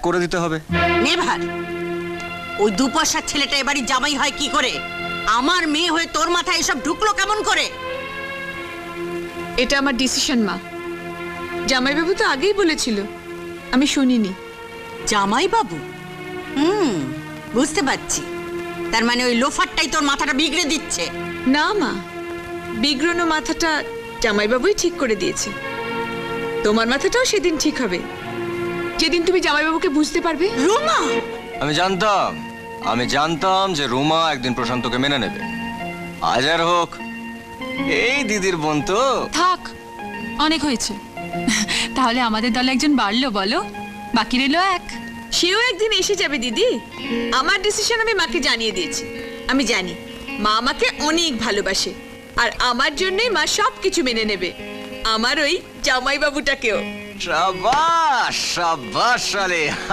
করে দিতে হবে। নেভার। ওই দুপয়সার ছেলেটা এবারে জামাই হয় কি করে? আমার মেয়ে হয়ে তোর মাথায় এসব ঢুকলো কেমন করে? এটা আমার ডিসিশন মা। জামাইবাবু তো আগেই বলেছিল, আমি শুনিনি। জামাই বাবু? বুঝতে পারছি। তার মানে ওই লোফারটাই তোর মাথাটা বিগড়ে দিচ্ছে। না মা, বিগ্রনো মাথাটা জামাইবাবুই ঠিক করে দিয়েছে। তোমার মাথাটাও সেদিন ঠিক হবে, যেদিন তুমি জামাইবাবুকে বুঝতে পারবে। রুমা! আমি জানতাম যে রুমা একদিন প্রশান্তকে মেনে নেবে। আজ আর হোক, এই দিদির বোন তো। থাক, অনেক হয়েছে। তাহলে আমাদের দলে একজন বাড়লো বলো, বাকি রইল এক। সেও একদিন এসে যাবে দিদি। আমার ডিসিশন আমি মাকে জানিয়ে দিয়েছি। আমি জানি মা আমাকে অনেক ভালোবাসে, আর আমার জন্যই মা সবকিছু মেনে নেবে, আমার ওই জামাইবাবুটাকেও। শাবাশ শাবাশ শালে।